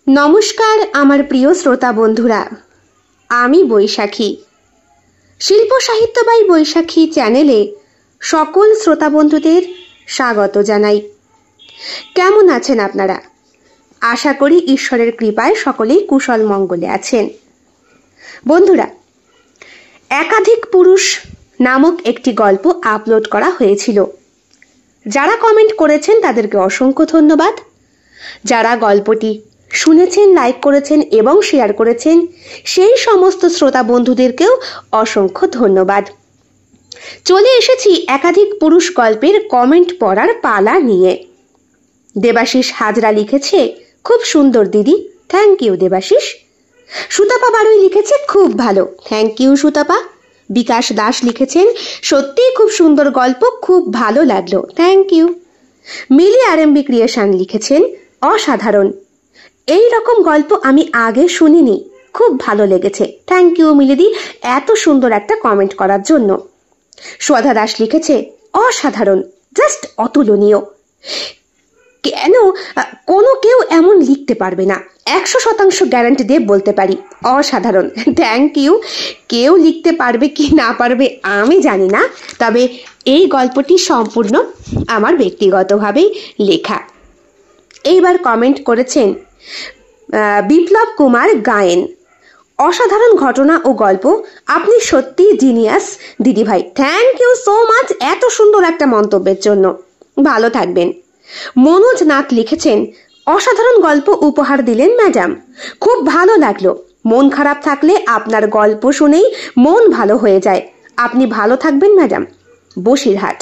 নমস্কার আমার প্রিয় শ্রোতা বন্ধুরা, আমি বৈশাখী। শিল্প সাহিত্য বাই বৈশাখী চ্যানেলে সকল শ্রোতা বন্ধুদের স্বাগত জানাই। কেমন আছেন আপনারা? আশা করি ঈশ্বরের কৃপায় সকলেই কুশল মঙ্গলে আছেন। বন্ধুরা, একাধিক পুরুষ নামক একটি গল্প আপলোড করা হয়েছিল। যারা কমেন্ট করেছেন তাদেরকে অসংখ্য ধন্যবাদ। যারা গল্পটি শুনেছেন, লাইক করেছেন এবং শেয়ার করেছেন সেই সমস্ত শ্রোতা বন্ধুদেরকেও অসংখ্য ধন্যবাদ। চলে এসেছি একাধিক পুরুষ গল্পের কমেন্ট পড়ার পালা নিয়ে। দেবাশিস হাজরা লিখেছে, খুব সুন্দর দিদি, থ্যাংক ইউ দেবাশিস। সুতাপা বাড়ুই লিখেছে, খুব ভালো, থ্যাংক ইউ সুতাপা। বিকাশ দাস লিখেছেন, সত্যিই খুব সুন্দর গল্প, খুব ভালো লাগলো, thank you. Mili RMB creation লিখেছেন, অসাধারণ, এই রকম গল্প আমি আগে শুনিনি, খুব ভালো লেগেছে, থ্যাংক ইউ মিলিদি এত সুন্দর একটা কমেন্ট করার জন্য। শ্রদ্ধা দাস লিখেছে, অসাধারণ, জাস্ট অতুলনীয়, কেন কোনো কেউ এমন লিখতে পারবে না, 100% গ্যারান্টি দিয়ে বলতে পারি, অসাধারণ, থ্যাংক ইউ। কেউ লিখতে পারবে কি না পারবে আমি জানি না, তবে এই গল্পটি সম্পূর্ণ আমার ব্যক্তিগতভাবেই লেখা। এইবার কমেন্ট করেছেন বিপ্লব কুমার গায়েন, অসাধারণ ঘটনা ও গল্প, আপনি সত্যি জিনিয়াস দিদিভাই, থ্যাংক ইউ সো মাচ এত সুন্দর একটা মন্তব্যের জন্য, ভালো থাকবেন। মনোজ নাথ লিখেছেন, অসাধারণ গল্প উপহার দিলেন ম্যাডাম, খুব ভালো লাগলো, মন খারাপ থাকলে আপনার গল্প শুনেই মন ভালো হয়ে যায়, আপনি ভালো থাকবেন ম্যাডাম। বসিরহাট,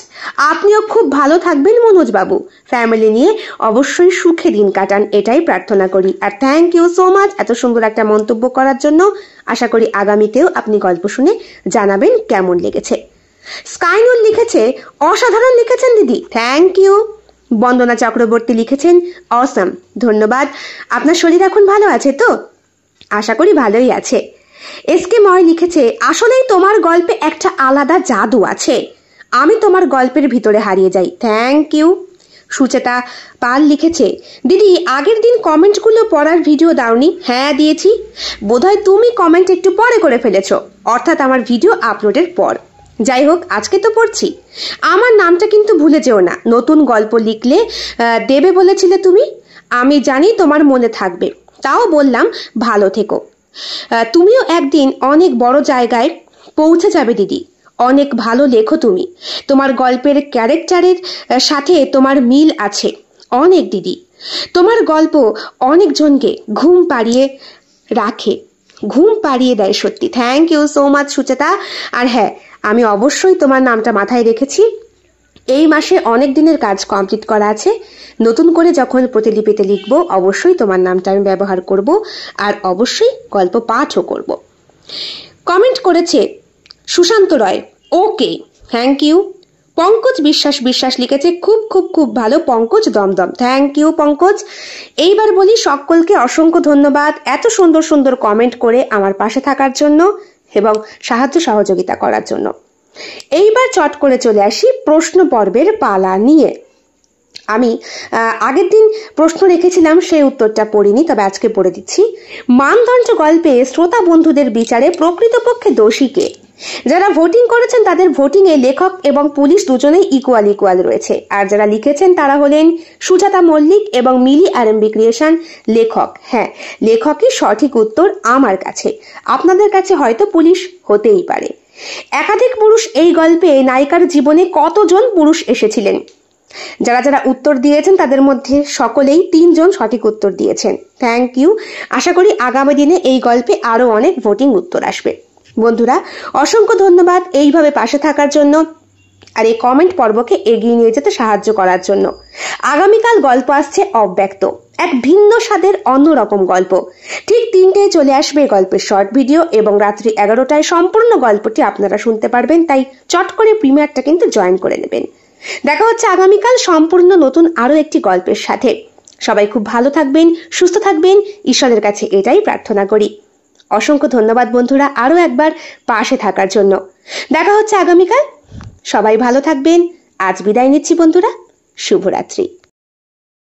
আপনিও খুব ভালো থাকবেন মনোজ বাবু, ফ্যামিলি নিয়ে অবশ্যই সুখে দিন কাটান, এটাই প্রার্থনা করি। আর থ্যাংক ইউ সো মাচ এত সুন্দর একটা মন্তব্য করার জন্য। আশা করি আগামীতেও আপনি গল্প শুনে জানাবেন কেমন লেগেছে। স্কাইনুল লিখেছে, অসাধারণ লিখেছেন দিদি, থ্যাংক ইউ। বন্দনা চক্রবর্তী লিখেছেন, অসম, ধন্যবাদ। আপনার শরীর এখন ভালো আছে তো? আশা করি ভালোই আছে। এসকে ময় লিখেছে, আসলেই তোমার গল্পে একটা আলাদা জাদু আছে, আমি তোমার গল্পের ভিতরে হারিয়ে যাই, থ্যাংক ইউ। সুচেতা পাল লিখেছে, দিদি আগের দিন কমেন্টগুলো পড়ার ভিডিও দাওনি? হ্যাঁ দিয়েছি, বোধহয় তুমি কমেন্ট একটু পরে করে ফেলেছ, অর্থাৎ আমার ভিডিও আপলোডের পর। যাই হোক, আজকে তো পড়ছি। আমার নামটা কিন্তু ভুলে যেও না, নতুন গল্প লিখলে দেবে বলেছিলে তুমি, আমি জানি তোমার মনে থাকবে, তাও বললাম ভালো থেকো। তুমিও একদিন অনেক বড় জায়গায় পৌঁছে যাবে দিদি, অনেক ভালো লেখো তুমি, তোমার গল্পের ক্যারেক্টারের সাথে তোমার মিল আছে অনেক দিদি, তোমার গল্প অনেকজনকে ঘুম পাড়িয়ে দেয় সত্যি, thank you so much Sucheta. আর হ্যাঁ, আমি অবশ্যই তোমার নামটা মাথায় রেখেছি, এই মাসে অনেক দিনের কাজ কমপ্লিট করা আছে, নতুন করে যখন প্রতিলিপিতে লিখব অবশ্যই তোমার নামটা আমি ব্যবহার করব, আর অবশ্যই গল্প পাঠও করব। কমেন্ট করেছে সুশান্ত রয়, ওকে, থ্যাংক ইউ। পঙ্কজ বিশ্বাস লিখেছে, খুব খুব খুব ভালো পঙ্কজ, দমদম, থ্যাংক ইউ পঙ্কজ। এইবার বলি সকলকে অসংখ্য ধন্যবাদ এত সুন্দর সুন্দর কমেন্ট করে আমার পাশে থাকার জন্য এবং সাহায্য সহযোগিতা করার জন্য। এইবার চট করে চলে আসি প্রশ্ন পর্বের পালা নিয়ে। আমি আগের দিন প্রশ্ন রেখেছিলাম, সেই উত্তরটা পড়িনি, তবে আজকে পড়ে দিচ্ছি। মানদণ্ড গল্পে শ্রোতা বন্ধুদের বিচারে প্রকৃতপক্ষে দোষীকে? যারা ভোটিং করেছেন তাদের ভোটিং এ লেখক এবং পুলিশ দুজনেই ইকুয়াল রয়েছে, আর যারা লিখেছেন তারা হলেন সুজাতা মল্লিক এবং মিলি আরএমবি ক্রিয়েশন। লেখক, হ্যাঁ লেখকই সঠিক উত্তর আমার কাছে, আপনাদের কাছে হয়তো পুলিশ হতেই পারে। একাধিক পুরুষ এই গল্পে নায়িকার জীবনে কতজন পুরুষ এসেছিলেন? যারা যারা উত্তর দিয়েছেন তাদের মধ্যে সকলেই 3 জন সঠিক উত্তর দিয়েছেন, থ্যাংক ইউ। আশা করি আগামী দিনে এই গল্পে আরো অনেক ভোটিং উত্তর আসবে। বন্ধুরা অসংখ্য ধন্যবাদ এইভাবে পাশে থাকার জন্য আর এই কমেন্ট পর্বকে এগিয়ে নিয়ে যেতে সাহায্য করার জন্য। আগামীকাল গল্প আসছে অব্যক্ত, এক ভিন্ন স্বাদের অন্যরকম গল্প। ঠিক 3টায় চলে আসবে গল্পের শর্ট ভিডিও এবং রাত্রি 11টায় সম্পূর্ণ গল্পটি আপনারা শুনতে পারবেন, তাই চট করে প্রিমিয়ারটা কিন্তু জয়েন করে নেবেন। দেখা হচ্ছে আগামীকাল সম্পূর্ণ নতুন আরো একটি গল্পের সাথে। সবাই খুব ভালো থাকবেন, সুস্থ থাকবেন, ঈশ্বরের কাছে এটাই প্রার্থনা করি। অসংখ্য ধন্যবাদ বন্ধুরা আরো একবার পাশে থাকার জন্য। দেখা হচ্ছে আগামীকাল, সবাই ভালো থাকবেন। আজ বিদায় নিচ্ছি বন্ধুরা, শুভরাত্রি।